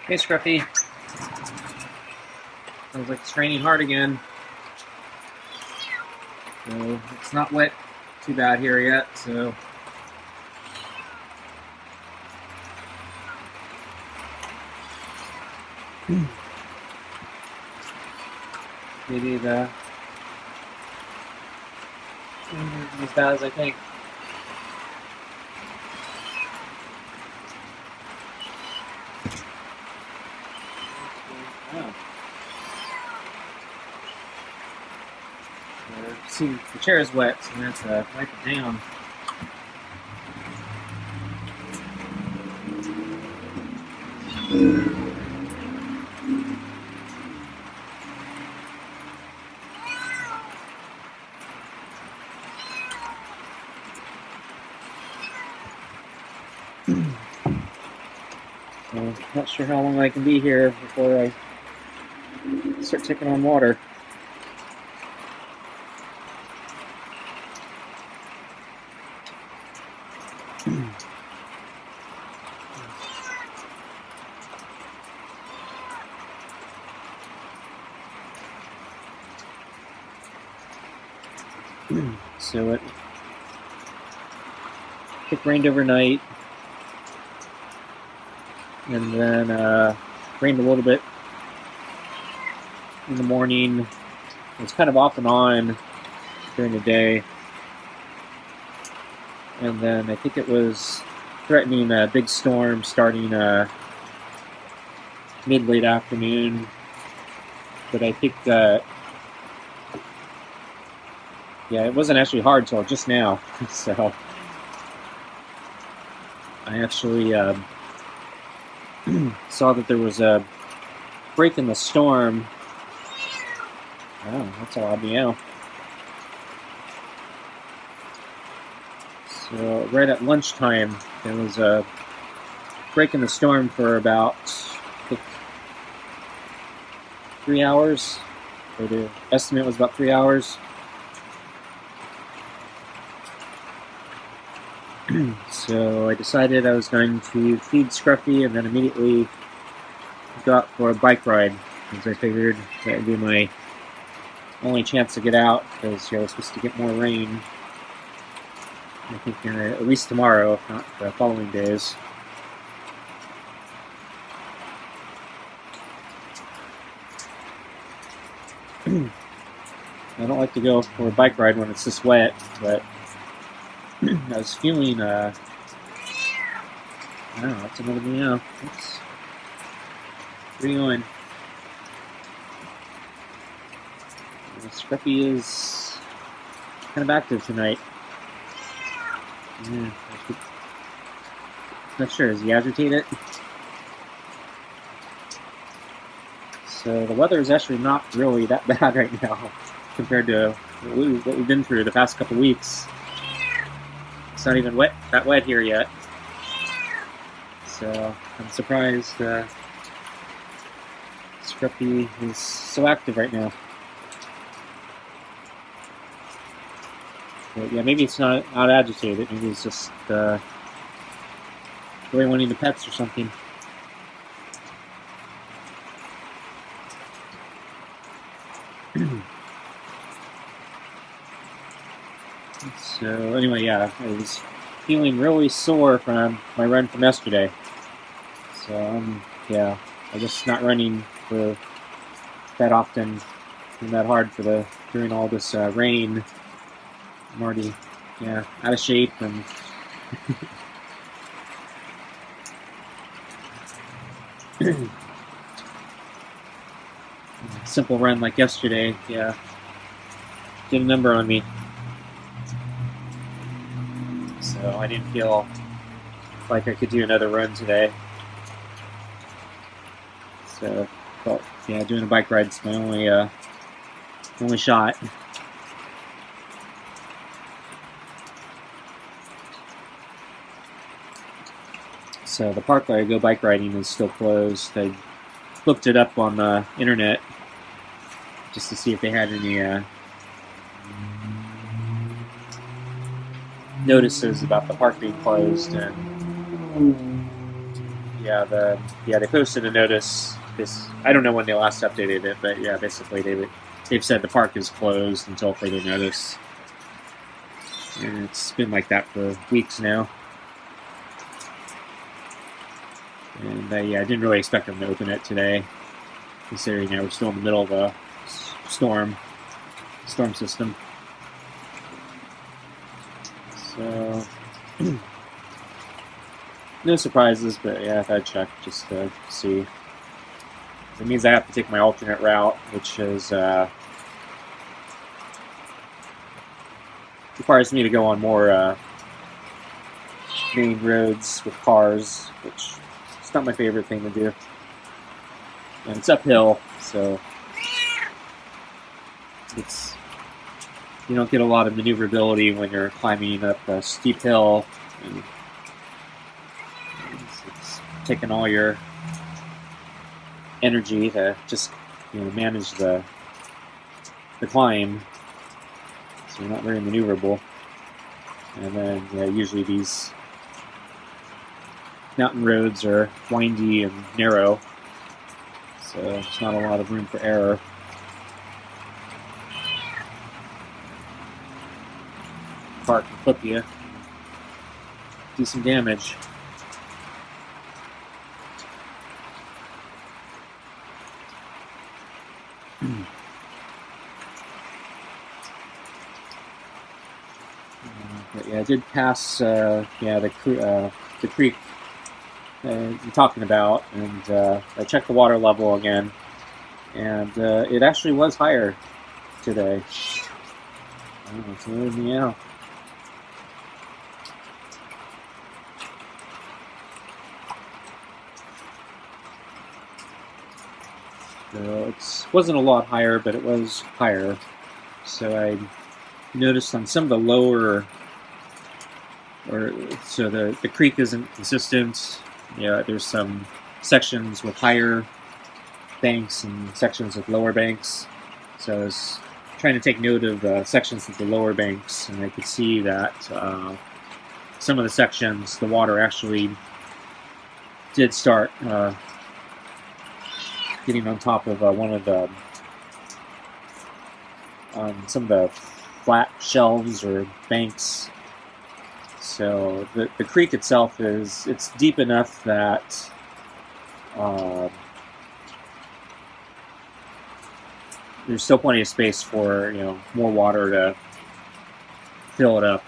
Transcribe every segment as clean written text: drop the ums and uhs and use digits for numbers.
Hey, Scruffy. Sounds like it's raining hard again. So it's not wet too bad here yet, so maybe the isn't as bad as I think. Oh. See, the chair is wet, so I'm going to have to wipe it down. So, not sure how long I can be here before I start taking on water. So it rained overnight, and then rained a little bit in the morning. It was kind of off and on during the day, and then I think it was threatening a big storm starting mid-late afternoon. But I think it wasn't actually hard until just now. So I actually saw that there was a break in the storm. Oh, that's a loud meow. So right at lunchtime, there was a break in the storm for about 3 hours. Or the estimate was about 3 hours. So I decided I was going to feed Scruffy and then immediately go out for a bike ride, because I figured that would be my only chance to get out, because I was supposed to get more rain, I think at least tomorrow, if not the following days. I don't like to go for a bike ride when it's this wet, but I was feeling, I don't know, that's another meow. Oops. Where are you going? Scruffy is kind of active tonight. Yeah, not sure, is he agitated? So the weather is actually not really that bad right now compared to what we've been through the past couple weeks. It's not even that wet here yet. So I'm surprised Scruffy is so active right now. But yeah, maybe it's not agitated. Maybe it's just really wanting the pets or something. So anyway, yeah, I was feeling really sore from my run from yesterday. So yeah, I guess not running for that often and that hard during all this rain. I'm already out of shape and simple run like yesterday, did a number on me. So I didn't feel like I could do another run today. So I thought, doing a bike ride's my only shot. So the park where I go bike riding is still closed. I looked it up on the internet just to see if they had any notices about the park being closed, and they posted a notice. I don't know when they last updated it, but yeah, basically they've said the park is closed until further notice, and it's been like that for weeks now. And I didn't really expect them to open it today, considering we're still in the middle of a storm system. So no surprises, but yeah, I thought I'd check just to see. It means I have to take my alternate route, which is requires me to go on more main roads with cars, which is not my favorite thing to do. And it's uphill, so you don't get a lot of maneuverability when you're climbing up a steep hill, and it's taking all your energy to just manage the climb, so you're not very maneuverable. And then usually these mountain roads are windy and narrow, so there's not a lot of room for error. Park can flip you, do some damage. But yeah, I did pass the creek you're talking about, and I checked the water level again, and it actually was higher today. It's weirding me out. So it wasn't a lot higher, but it was higher. So I noticed on some of the lower, so the creek isn't consistent. There's some sections with higher banks and sections with lower banks. So I was trying to take note of sections with the lower banks, and I could see that some of the sections, the water actually did start getting on top of one of the some of the flat shelves or banks. So the creek itself it's deep enough that there's still plenty of space for more water to fill it up.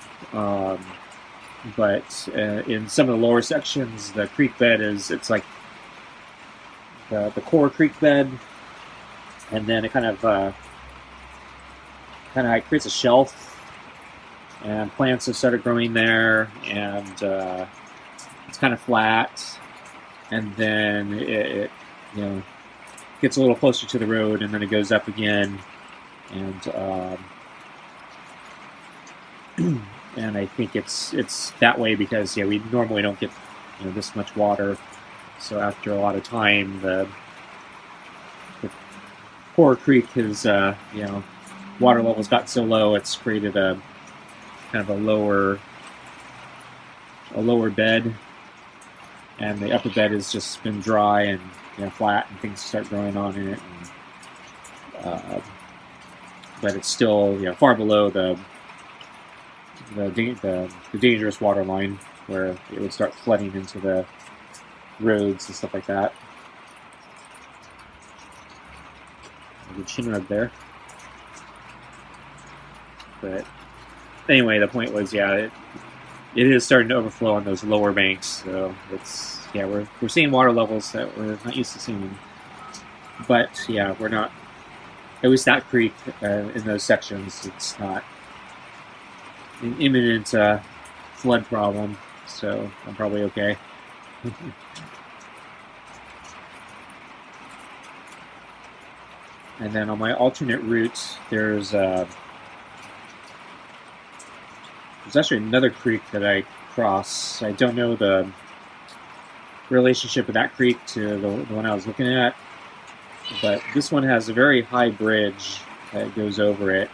But in some of the lower sections, the creek bed it's like the core creek bed, and then it kind of creates a shelf, and plants have started growing there, and it's kind of flat, and then it gets a little closer to the road, and then it goes up again, and and I think it's that way because we normally don't get this much water. So after a lot of time, the core creek has water levels got so low, it's created a kind of a lower bed, and the upper bed has just been dry and flat, and things start growing on in it. And, but it's still far below the dangerous water line where it would start flooding into the roads and stuff like that. A chin rub there. But anyway, the point was, it is starting to overflow on those lower banks. So it's we're seeing water levels that we're not used to seeing. But we're not. At least that creek in those sections, it's not an imminent flood problem. So I'm probably okay. And then on my alternate route, there's actually another creek that I cross. I don't know the relationship of that creek to the one I was looking at, but this one has a very high bridge that goes over it,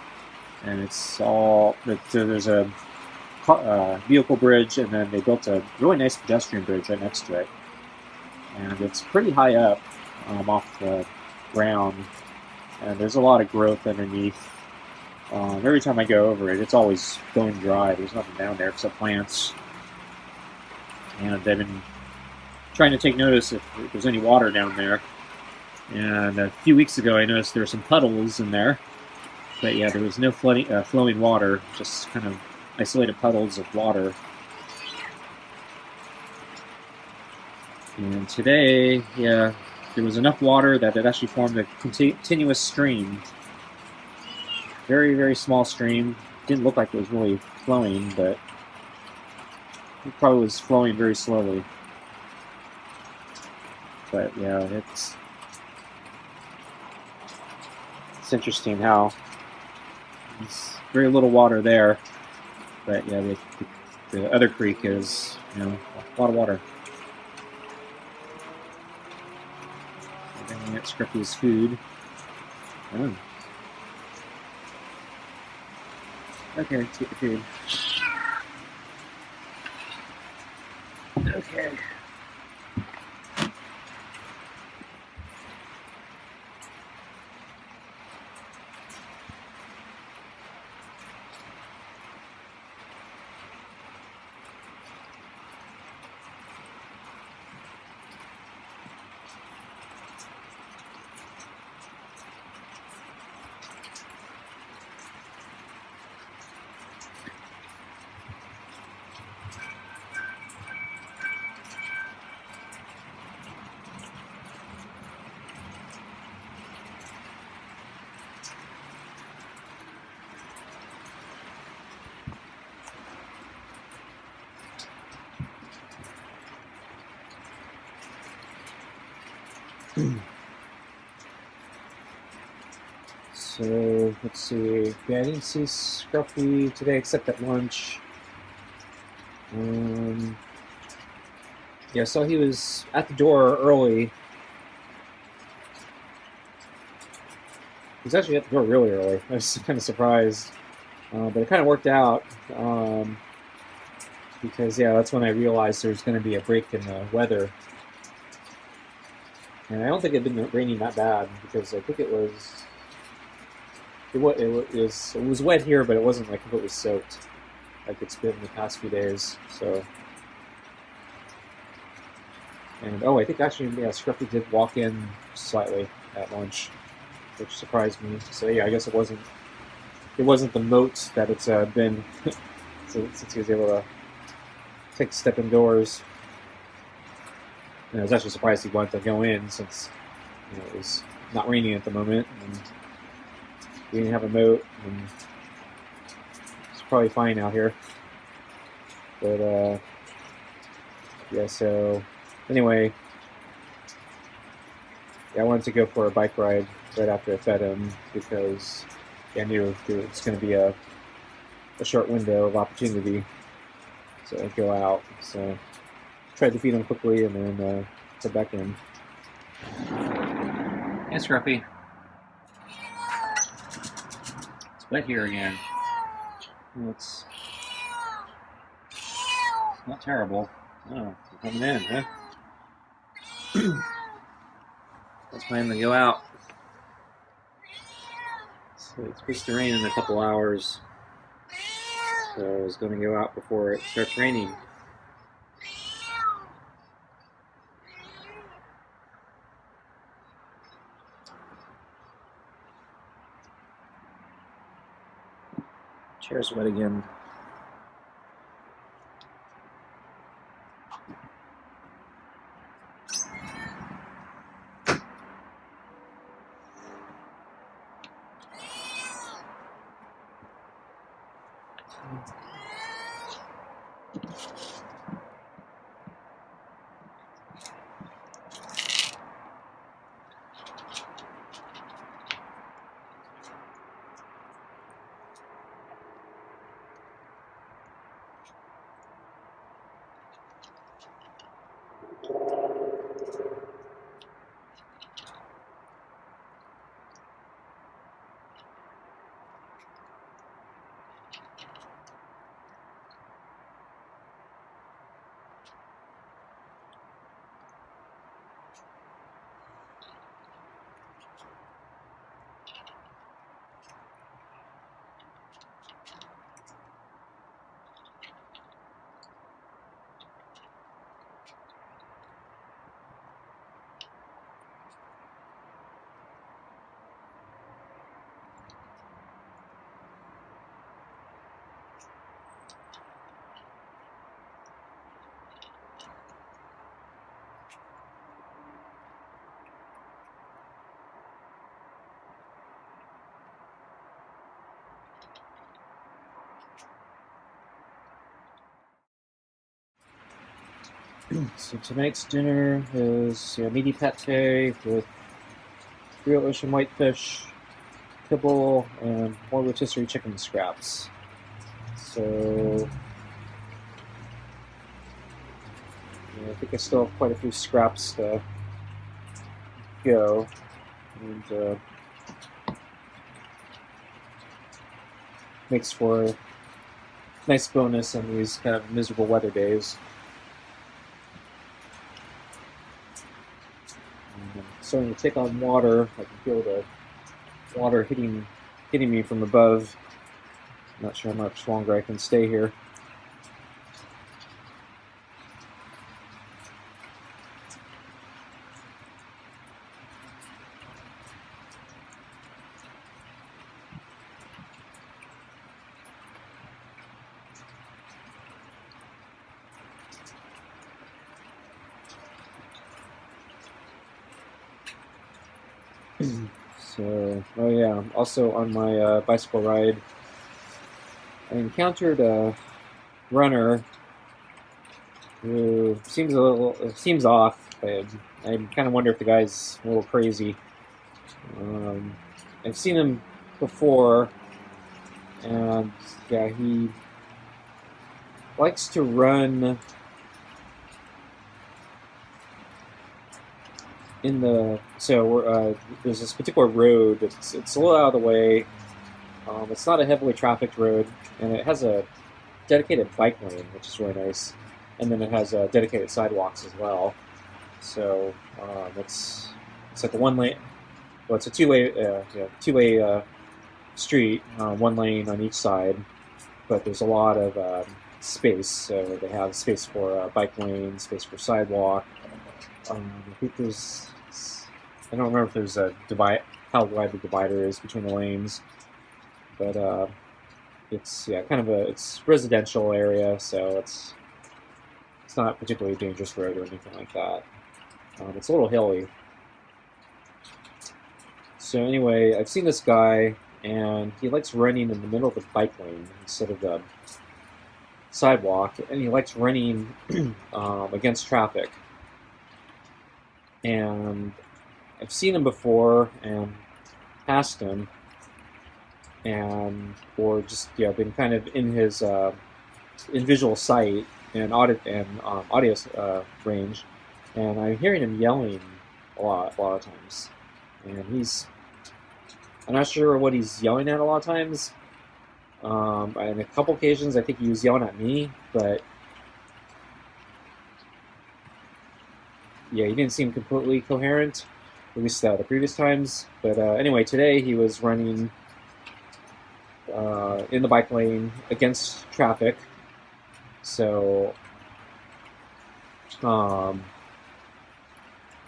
and it's all there's a vehicle bridge, and then they built a really nice pedestrian bridge right next to it. and it's pretty high up off the ground, and there's a lot of growth underneath. Every time I go over it, it's always going dry. There's nothing down there except plants. And I've been trying to take notice if there's any water down there. And a few weeks ago, I noticed there were some puddles in there. But yeah, there was no flowing water, just kind of isolated puddles of water. And today, yeah, there was enough water that it actually formed a continuous stream. Very, very small stream. Didn't look like it was really flowing, but it probably was flowing very slowly. But yeah, it's interesting how there's very little water there. But yeah, the other creek is, a lot of water. So then we get Scruffy's food. Oh. Okay, let's get the food. Okay. So, let's see. Yeah, I didn't see Scruffy today except at lunch. Yeah, I saw he was at the door early. He was actually at the door really early. I was kind of surprised. But it kind of worked out. Because, yeah, that's when I realized there was going to be a break in the weather. And I don't think it had been raining that bad, because I think it was wet here, but it wasn't like completely soaked like it's been the past few days. So, and I think actually, yeah, Scruffy did walk in slightly at lunch, which surprised me. So yeah, I guess it wasn't the moat that it's been since he was able to take a step indoors. And I was actually surprised he wanted to go in, since it was not raining at the moment, and we didn't have a moat, and it's probably fine out here. But yeah, so anyway, yeah, I wanted to go for a bike ride right after I fed him, because I knew it's going to be a short window of opportunity to go out. So tried to feed him quickly and then head back in. Hey, Scruffy. It's wet here again. It's not terrible. Oh, you're coming in, huh? Let's plan to go out. So it's supposed to rain in a couple hours. So I was going to go out before it starts raining. Chair's wet again. So tonight's dinner is meaty pate with real ocean whitefish, kibble, and more rotisserie chicken scraps. So I think I still have quite a few scraps to go, and makes for a nice bonus on these kind of miserable weather days. Starting to take on water. I can feel the water hitting me from above. I'm not sure how much longer I can stay here. So, oh yeah, also on my bicycle ride, I encountered a runner who seems off. I kind of wonder if the guy's a little crazy. I've seen him before, and yeah, he likes to run in the there's this particular road. It's a little out of the way. It's not a heavily trafficked road, and it has a dedicated bike lane, which is really nice. And then it has dedicated sidewalks as well. So it's like a one lane. Well, it's a two-way street, one lane on each side. But there's a lot of space. So they have space for bike lane, space for sidewalk. I think there's. I don't remember if there's a divide, how wide the divider is between the lanes, but it's it's residential area, so it's not a particularly dangerous road or anything like that. It's a little hilly. So anyway, I've seen this guy, and he likes running in the middle of the bike lane instead of the sidewalk, and he likes running against traffic. And I've seen him before and passed him, or just been kind of in his in visual sight and audio range, and I'm hearing him yelling a lot of times, and I'm not sure what he's yelling at a lot of times. On a couple occasions, I think he was yelling at me, but yeah, he didn't seem completely coherent, at least the previous times. But anyway, today he was running in the bike lane against traffic. So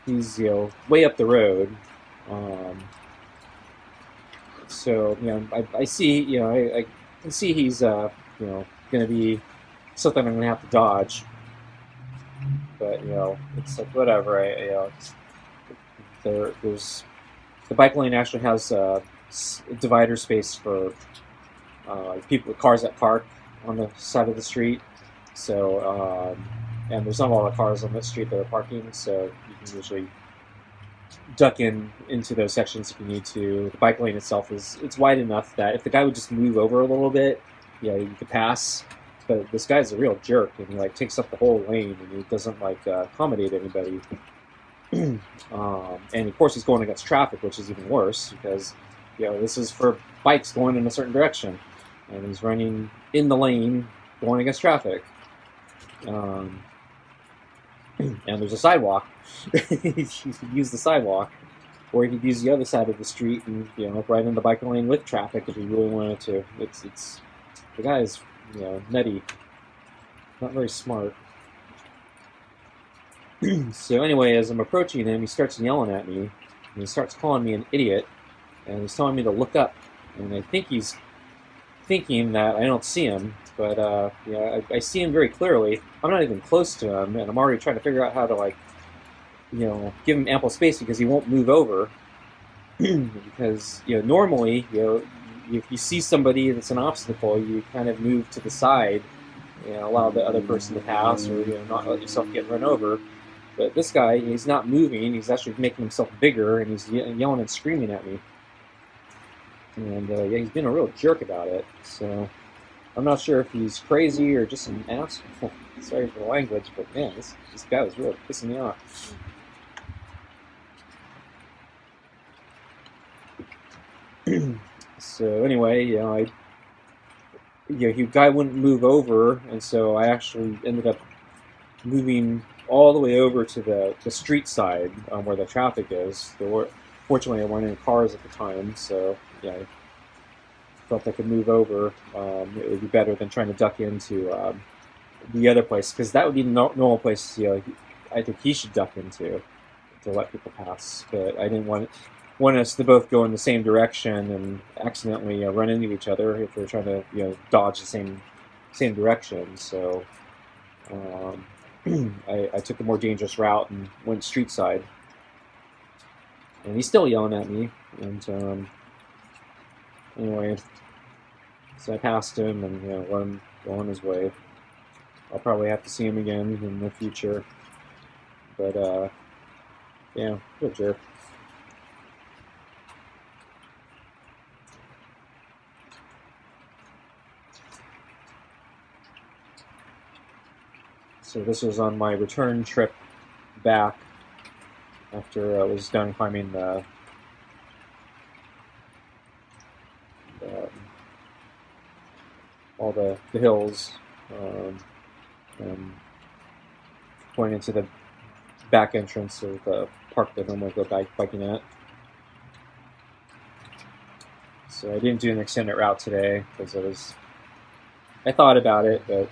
he's way up the road. So I see I can see he's going to be something I'm going to have to dodge. But it's like whatever. There's the bike lane actually has divider space for cars that park on the side of the street. So and there's not a lot of cars on the street that are parking, so you can usually duck into those sections if you need to. The bike lane itself it's wide enough that if the guy would just move over a little bit, you could pass. But this guy's a real jerk, and he takes up the whole lane, and he doesn't accommodate anybody. And of course, he's going against traffic, which is even worse because this is for bikes going in a certain direction, and he's running in the lane going against traffic. And there's a sidewalk. He could use the sidewalk, or he could use the other side of the street and right in the bike lane with traffic if he really wanted to. It's the guy's nutty, not very smart. So anyway, as I'm approaching him, he starts yelling at me, and he starts calling me an idiot, and he's telling me to look up, and I think he's thinking that I don't see him, but I see him very clearly. I'm not even close to him, and I'm already trying to figure out how to give him ample space because he won't move over. Because normally if you see somebody that's an obstacle, you kind of move to the side allow the other person to pass, or not let yourself get run over. But this guy, he's not moving. He's actually making himself bigger, and he's yelling and screaming at me. And yeah, he's been a real jerk about it. So I'm not sure if he's crazy or just an asshole. Sorry for the language, but man, this guy was really pissing me off. So anyway, guy wouldn't move over, and so I actually ended up moving all the way over to the street side where the traffic is. Fortunately, there weren't any cars at the time, so yeah, I felt I could move over. It would be better than trying to duck into the other place, because that would be the normal place. I think he should duck into to let people pass, but I didn't want us to both go in the same direction and accidentally run into each other if we're trying to dodge the same direction. So I took a more dangerous route and went street side, and he's still yelling at me. And anyway, so I passed him and let him go on his way. I'll probably have to see him again in the future, but yeah, good jerk. So this was on my return trip back after I was done climbing all the hills, and going into the back entrance of the park that I normally go biking at. So I didn't do an extended route today because I thought about it, but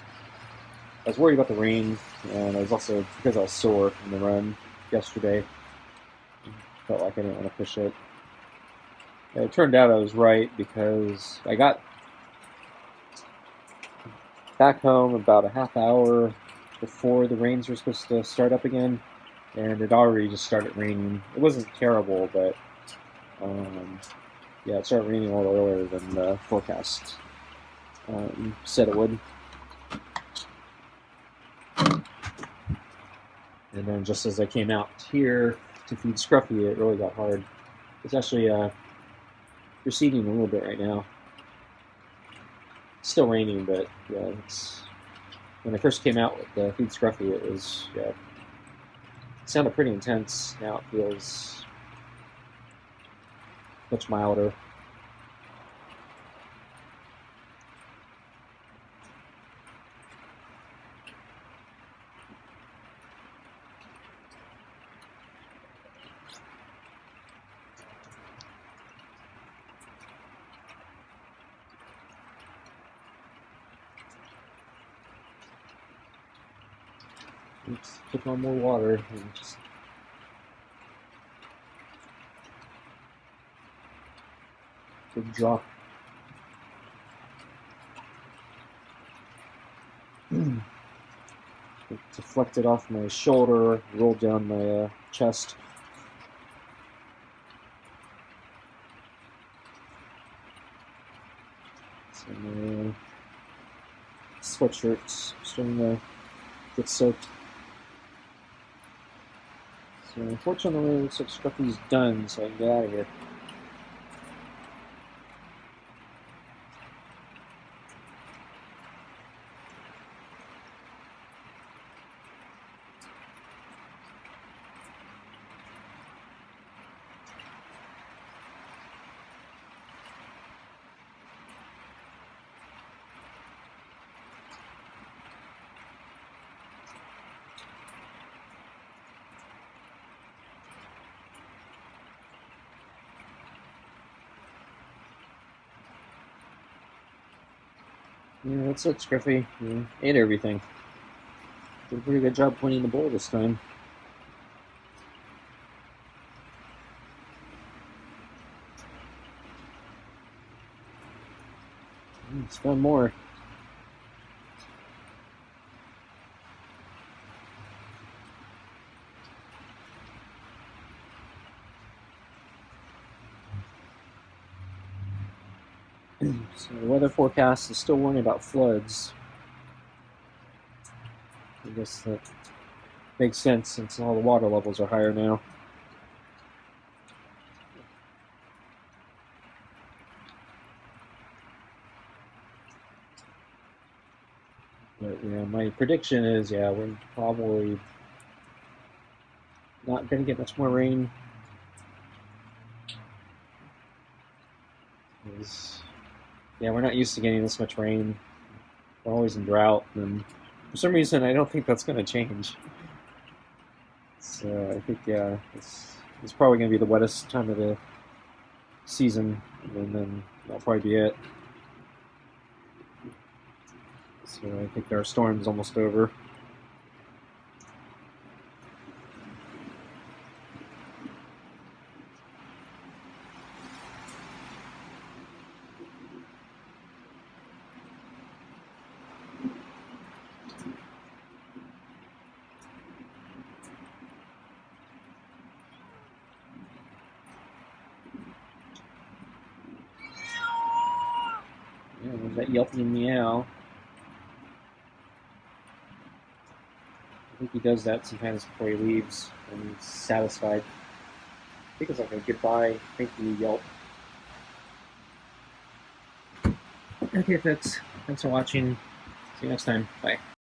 I was worried about the rain, and I was also, because I was sore from the run yesterday, felt like I didn't want to push it. And it turned out I was right, because I got back home about a half hour before the rains were supposed to start up again, and it already just started raining. It wasn't terrible, but yeah, it started raining a little earlier than the forecast said it would. And then just as I came out here to feed Scruffy, it really got hard. It's actually receding a little bit right now. It's still raining, but yeah, when I first came out with the feed Scruffy, it sounded pretty intense. Now it feels much milder. Oops, took on more water and just big drop. It deflected off my shoulder, rolled down my chest. So my sweatshirt's starting to get soaked. So unfortunately, it looks like Scruffy's done, so I can get out of here. Yeah, that's it, Scruffy. You ate everything. Did a pretty good job winning the bowl this time. Let's find more. So the weather forecast is still warning about floods. I guess that makes sense since all the water levels are higher now. But yeah, my prediction is, yeah, we're probably not going to get much more rain. Yeah, we're not used to getting this much rain. We're always in drought, and for some reason, I don't think that's going to change. So I think, yeah, it's probably going to be the wettest time of the season, and then that'll probably be it. So I think our storm's almost over. Yeah, there's that yelping meow. I think he does that sometimes before he leaves when he's satisfied. I think it's like a goodbye, thank you yelp. Okay, folks. Thanks for watching. See you next time. Bye.